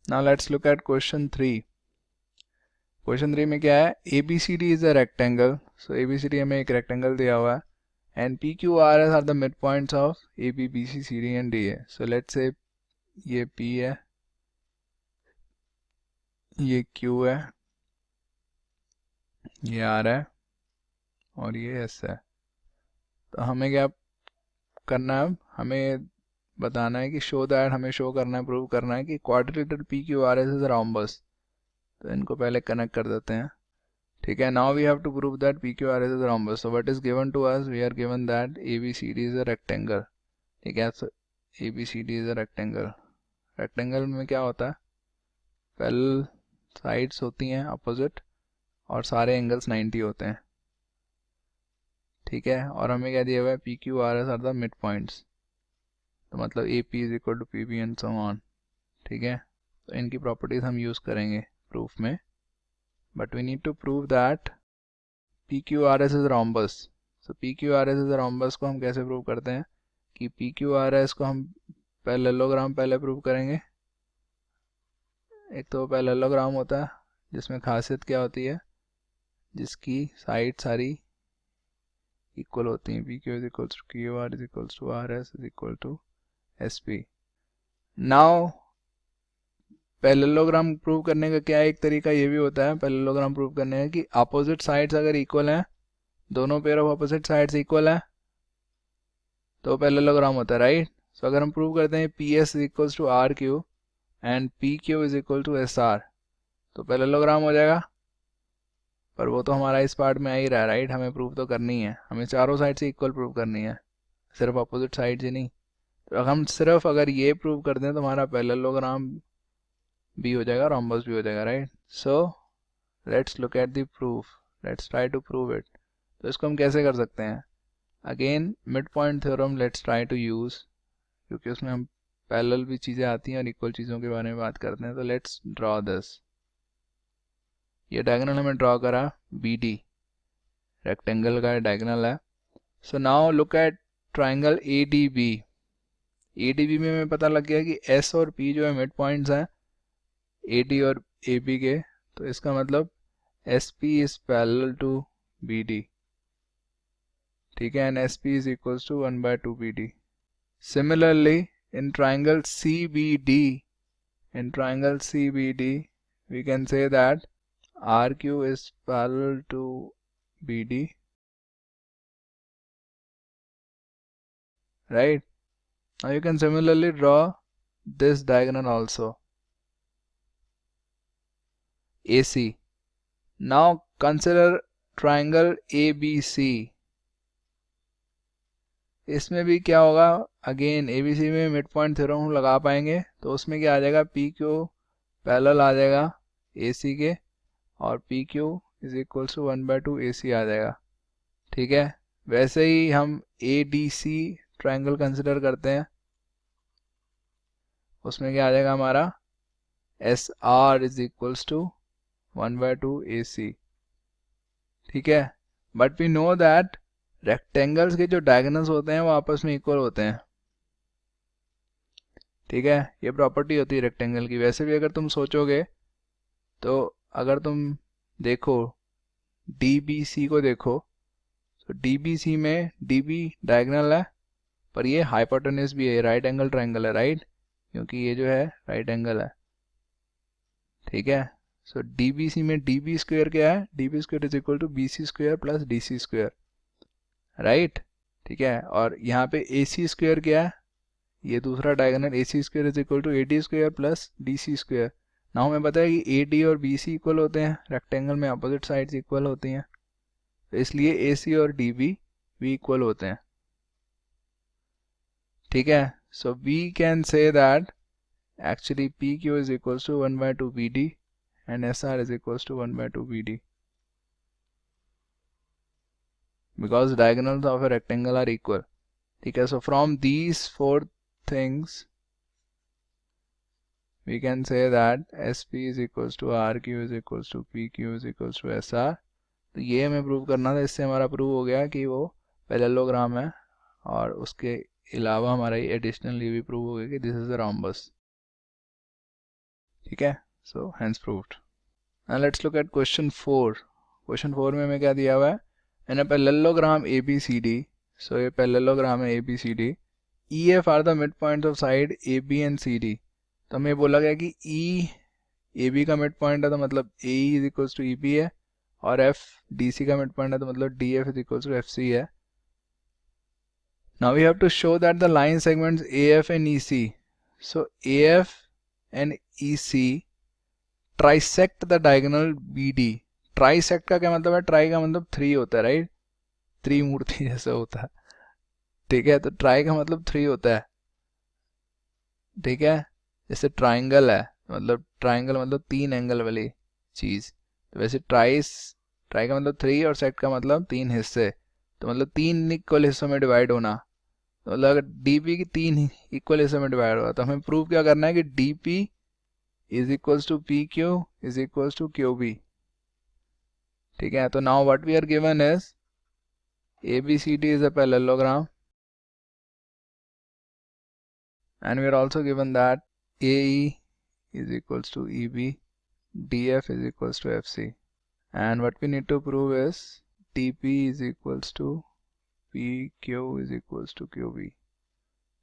Now let's look at question 3. Question 3 में क्या है, ABCD is a rectangle. So ABCD हमें एक रेक्टेंगल दिया हुआ है and PQRS are the mid points of AB BC CD and DA. So let's say ये P है, ये Q है, ये R है और ये S है. तो हमें क्या करना है, हमें बताना है कि शो दैट, हमें शो करना है, प्रूव करना है कि क्वाड्रिलेटरल PQRS इज रोम्बस. तो इनको पहले कनेक्ट कर देते हैं. ठीक है, now we have to prove that PQRS is rhombus. So what is given to us, we are given that ABCD is a rectangle. ठीक है, so ABCD is a rectangle. Rectangle में क्या होता है, पैरेलल साइड्स होती हैं opposite और सारे एंगल्स 90 होते हैं. ठीक है, और हमें क्या दिया हुआ है, PQRS are the mid points. तो मतलब AP is equal to PB and so on. ठीक है, तो इनकी प्रॉपर्टीज हम यूज़ करेंगे प्रूफ में. But we need to prove that PQRS is rhombus. So PQRS is rhombus को हम कैसे प्रूव करते हैं कि PQRS को हम पैरेललोग्राम पहले प्रूव करेंगे. एक तो पैरेललोग्राम होता है जिसमें खासियत क्या होती है, जिसकी साइड सारी इक्वल होती हैं. PQ is equal to QR is equal to RS is equal to SP. Now parallelogram prove करने का क्या एक तरीका ये भी होता है पैरेललोग्राम प्रूव करने का कि अपोजिट साइड्स अगर इक्वल हैं, दोनों pair of opposite sides equal हैं तो पैरेललोग्राम होता है, राइट. सो अगर हम प्रूव करते हैं PS is equal to RQ and PQ is equal to SR तो पैरेललोग्राम हो जाएगा. पर वो तो हमारा इस पार्ट में आ ही रहा है, राइट. हमें प्रूव तो करनी है, हमें चारों साइड से इक्वल प्रूव करनी है, सिर्फ अपोजिट साइड से नहीं. तो हम सिर्फ अगर ये प्रूव कर दें तो हमारा पैरेललोग्राम भी हो जाएगा, रोम्बस भी हो जाएगा, right. So let's look at the proof, let's try to prove it. तो इसको हम कैसे कर सकते हैं, again mid point theorem let's try to use, क्योंकि उसमें हम पैरेलल भी चीज़ें आती हैं और इक्वल चीज़ों के बारे में बात करते हैं. तो लेट्स ड्रॉ दिस. ये डायगोनल हमें ड्रॉ करा, BD रेक्टेंगल का डायगोनल है. So now look at triangle ADB. ADB में हमें पता लग गया कि S और P जो है मिड पॉइंट्स हैं AD और AB के. तो इसका मतलब SP is parallel to BD. ठीक है, and SP is equal to 1/2 BD. Similarly in triangle CBD, in triangle CBD we can say that RQ is parallel to BD, right. Now you can similarly draw this diagonal also, AC. Now consider triangle ABC. इसमें भी क्या होगा, again ABC में mid point theorem हम लगा पाएंगे. तो उसमें क्या आ जाएगा, PQ पैरेलल आ जाएगा AC के और PQ is equal to 1/2 AC आ जाएगा. ठीक है, वैसे ही हम ADC ट्रायंगल कंसिडर करते हैं, उसमें क्या आ जाएगा हमारा SR is equal to 1/2 AC. ठीक है, but we know that rectangles के जो डायगोनल्स होते हैं वो आपस में इक्वल होते हैं. ठीक है, ये प्रॉपर्टी होती है रेक्टेंगल की. वैसे भी अगर तुम सोचोगे तो अगर तुम देखो DBC को देखो, तो DBC में DB डायगोनल है पर ये हाइपोटेन्यूज भी है, राइट एंगल ट्रायंगल है, राइट, क्योंकि ये जो है राइट एंगल है. ठीक है, सो DBC में DB स्क्वायर क्या है, DB square is equal to BC square plus DC square, right. ठीक है, और यहाँ पे AC स्क्वायर क्या है, ये दूसरा diagonal AC square is equal to AD square plus DC square. Now हमें पता है कि AD और BC इक्वल होते हैं, रेक्टेंगल में अपोजिट साइड्स इक्वल होती हैं, तो इसलिए AC और DB भी इक्वल होते हैं. ठीक है, so we can say that actually PQ is equals to 1/2 BD and SR is equals to 1/2 BD because diagonals of a rectangle are equal. ठीक है, so from these four things we can say that SP is equals to RQ is equals to PQ is equals to SR. तो ये हमें prove करना था, इससे हमारा prove हो गया कि वो पैरेललोग्राम है, और उसके अलावा हमारा ये एडिशनल ये भी प्रूव हो गया कि दिस इज अ रोम्बस. ठीक है, so hence proved. Now let's look at question 4। Question 4 में हमें क्या दिया हुआ है, इन अ पैरेललोग्राम ABCD, सो ये पैरेललोग्राम है ABCD, EF are the mid point of side AB and CD। तो हमें बोला गया कि AB का मिड पॉइंट है तो मतलब AE is equals to EB है, और F DC का मिड पॉइंट है तो मतलब DF is equals to FC है। Now we have to show that the line segments AF and EC, so AF and EC trisect the diagonal BD। trisect का क्या मतलब है, ट्राई का मतलब 3 होता है, राइट, त्रिमूर्ति जैसा होता है, ठीक है, तो ट्राई का मतलब 3 होता है, ठीक है, जैसे ट्राइंगल है, मतलब ट्राइंगल मतलब 3 एंगल वाली चीज, तो वैसे ट्राई का मतलब 3 और सेक्ट का मतलब 3 हिस्से, तो मतलब 3 इक्वल हिस्सों में डिवाइड होना, तो मतलब अगर DP की 3 इक्वल हिस्सों में डिवाइड होगा तो हमें प्रूव क्या करना है कि DP is equals to PQ is equals to QB, ठीक है। तो now what we are given is ABCD is a parallelogram and we are also given that AE is equals to EB, DF is equals to FC, and what we need to prove is DP is equals to PQ is equals to QB,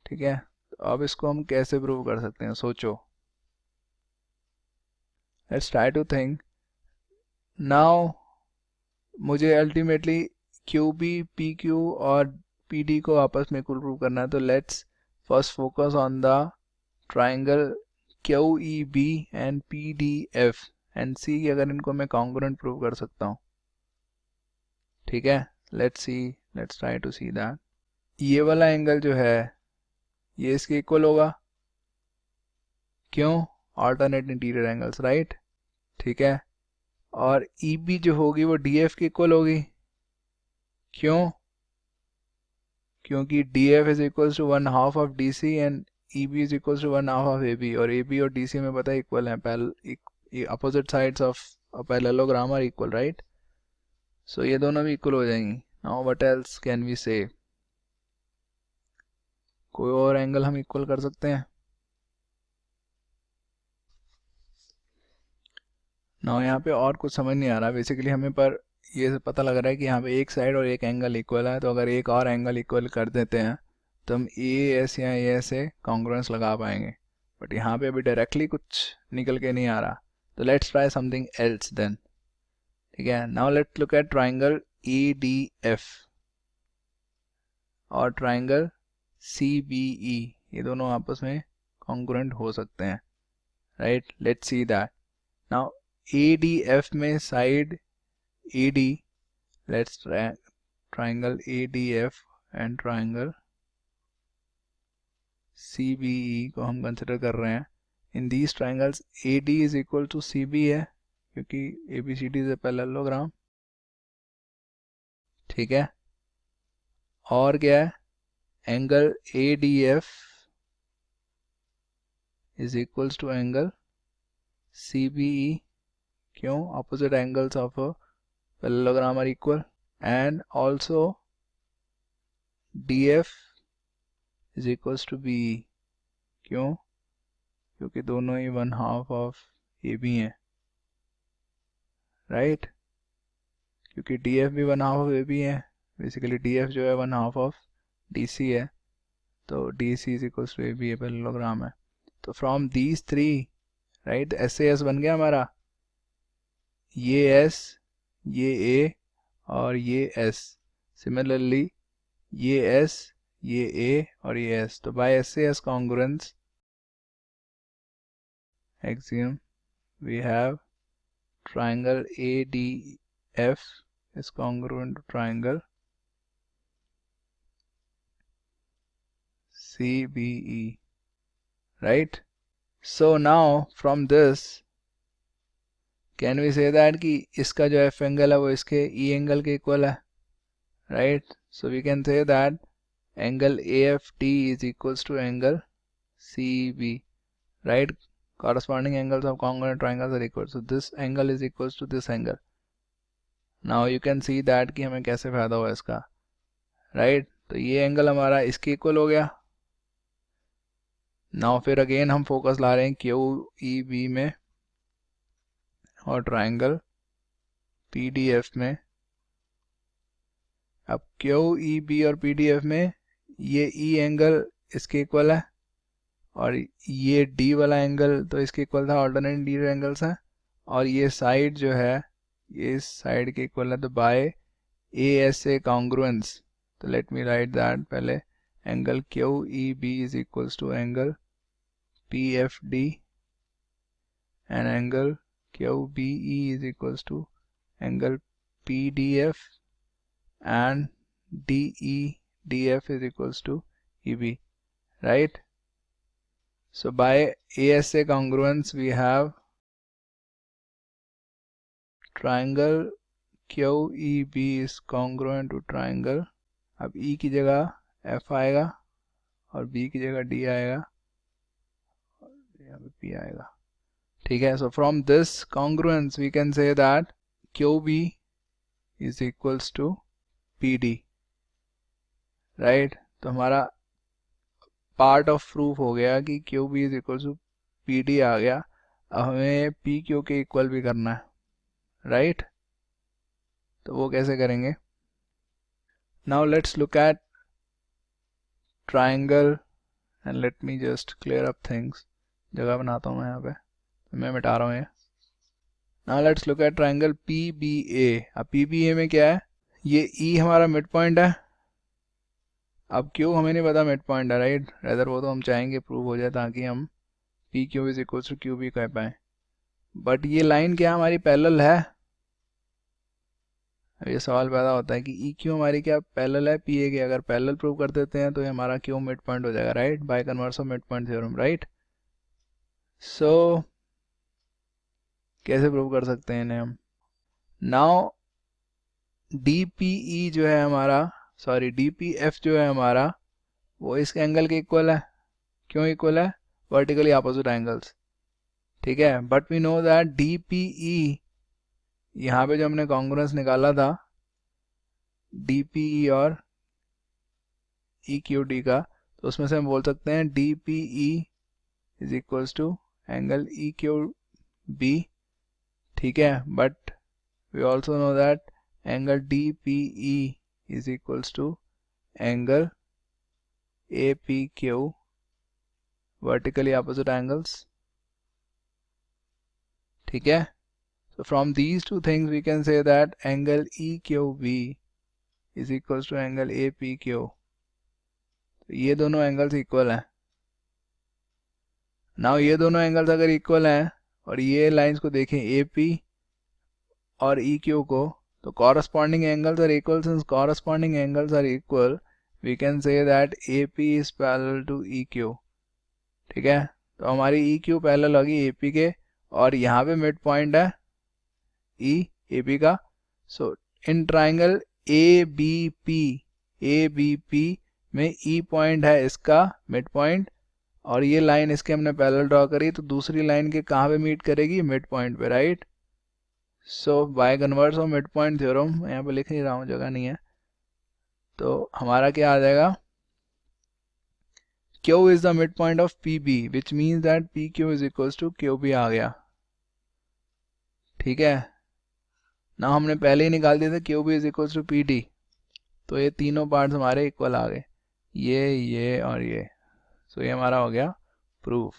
ठीक है। तो अब इसको हम कैसे prove कर सकते हैं, सोचो, let's try to think. Now मुझे अल्टीमेटली QB, PQ और PD को आपस में इक्वल प्रूव करना है, तो let's first focus on the triangle QEB and PDF and सी कि अगर इनको मैं कॉन्ग्रुएंट प्रूव कर सकता हूँ, ठीक है। Let's try to see that. ये वाला एंगल जो है ये इसके इक्वल होगा, क्यों, ऑल्टरनेट इंटीरियर एंगल्स, राइट, ठीक है। और EB जो होगी वो DF की इक्वल होगी, क्यों, क्योंकि DF is equal to 1/2 of DC and EB is equal to 1/2 of AB, और AB और DC में पता है इक्वल है, opposite sides of a parallelogram are equal, right, सो ये दोनों भी इक्वल हो जाएंगी। Now what else can we से, कोई और एंगल हम इक्वल कर सकते हैं। नाउ यहाँ पे और कुछ समझ नहीं आ रहा बेसिकली हमें, पर ये पता लग रहा है कि यहाँ पे एक साइड और एक एंगल इक्वल है, तो अगर एक और एंगल इक्वल कर देते हैं तो हम AS या AS से कॉन्ग्रुएंस लगा पाएंगे, बट यहाँ पे अभी डायरेक्टली कुछ निकल के नहीं आ रहा, तो let's try something else then, ठीक है। Now let's look at triangle ADF और ट्राइंगल CBE, ये दोनों आपस में कॉन्ग्रुएंट हो सकते हैं, right, let's see that. Now ADF में side AD, let's triangle ADF and triangle CBE को हम कंसिडर कर रहे हैं। इन these triangles AD is equal to CB है, क्योंकि ABCD is a parallelogram, ठीक है। और क्या है, angle ADF is equals to angle CBE, क्यों, opposite angles of a parallelogram are equal, and also DF is equals to BE, क्यों, क्योंकि दोनों ही 1/2 ऑफ AB हैं, राइट, क्योंकि DF भी 1/2 ऑफ AB है, बेसिकली DF जो है 1/2 ऑफ DC है, तो DC is equals to AB parallelogram है। तो फ्रॉम दीज 3, राइट, SAS बन गया हमारा, ये S, ये A और ये S, सिमिलरली ये S, ये A और ये S, तो by SAS congruence axiom we have triangle ADF is congruent to triangle CBE, right? So now from this can we say that कि इसका जो F एंगल है वो इसके E एंगल के इक्वल है, right? So we can say that angle AFT is equals to angle CB, right? Corresponding angles of congruent triangles are equal, so this angle is equals to this angle. Now you can see that कि हमें कैसे फायदा हुआ इसका, right? तो ये angle हमारा इसके इक्वल हो गया। नाउ फिर अगेन हम फोकस ला रहे हैं QEB में, और ट्राइंगल PDF में, अब QEB और PDF में ये E एंगल इसके इक्वल है और ये D वाला एंगल तो इसके इक्वल था, ऑल्टरनेट इंटीरियर एंगल्स है, और ये साइड जो है ये इस साइड के इक्वल है, तो बाय ASA कॉन्ग्रुएंस, तो लेट मी राइट दैट पहले, angle QEB is equals to angle PFD and angle QBE is equals to angle PDF and DEDF is equals to EB, right? So by ASA congruence we have triangle QEB is congruent to triangle, अब E की जगह F आएगा और B की जगह D आएगा और यहाँ पे P आएगा, ठीक है. So from this congruence we can say that QB is equals to PD, right? तो हमारा पार्ट ऑफ प्रूफ हो गया कि QB is equals to PD आ गया. अब हमें PQ के इक्वल भी करना है, right? तो वो कैसे करेंगे? Now let's look at triangle and let me just clear up things. जगह बनाता हूँ मैं यहाँ पे, मैं मिटा रहा हूँ ये. Now let's look at triangle PBA. अब PBA में क्या है, ये E हमारा मिड पॉइंट है, अब Q हमें नहीं पता मिड पॉइंट है, राइट? रेदर वो तो हम चाहेंगे प्रूव हो जाए ताकि हम PQ is equal to QB कह पाए. बट ये लाइन क्या हमारी पैरेलल है? अब ये सवाल पैदा होता है कि EQ हमारी क्या पैरेलल है PA के? अगर पैरेलल प्रूव कर देते हैं तो ये हमारा Q मिड पॉइंट हो जाएगा, right? By converse of mid point theorem, right? सो कैसे प्रूव कर सकते हैं इन्हें हम? नाउ DPE जो है हमारा, सॉरी DPF जो है हमारा, वो इस एंगल के इक्वल है. क्यों इक्वल है? वर्टिकली अपोजिट एंगल्स, ठीक है. But we know that DPE, यहाँ पे जो हमने कॉन्ग्रुएंस निकाला था DPE और EQD का, तो उसमें से हम बोल सकते हैं DPE is equals to angle EQB, ठीक है. But we also know that angle DPE is equals to angle APQ, vertically opposite angles, ठीक है. So from these two things we can say that angle EQB is equals to angle APQ. तो ये दोनों angles equal हैं. Now ये दोनों angles अगर equal हैं और ये लाइंस को देखें AP और EQ को, तो corresponding angles are equal. Since corresponding angles are equal, we can say that AP is parallel to EQ, ठीक है. तो हमारी EQ पैरेलल होगी AP के, और यहाँ पे मिड पॉइंट है E AP का. सो इन ट्राइंगल ABP में E पॉइंट है इसका मिड पॉइंट, और ये लाइन इसके हमने पैरेलल ड्रॉ करी, तो दूसरी लाइन के कहाँ पे मीट करेगी? मिड पॉइंट पे, right? So by converse of mid point theorem, यहाँ पे लिख नहीं रहा हूँ, जगह नहीं है, तो हमारा क्या आ जाएगा? Q is the midpoint of PB, which means that PQ is equals to QB आ गया, ठीक है ना. हमने पहले ही निकाल दिया था QB is equals to PD, तो ये तीनों पार्ट्स हमारे इक्वल आ गए, ये और ये. सो ये हमारा हो गया प्रूफ.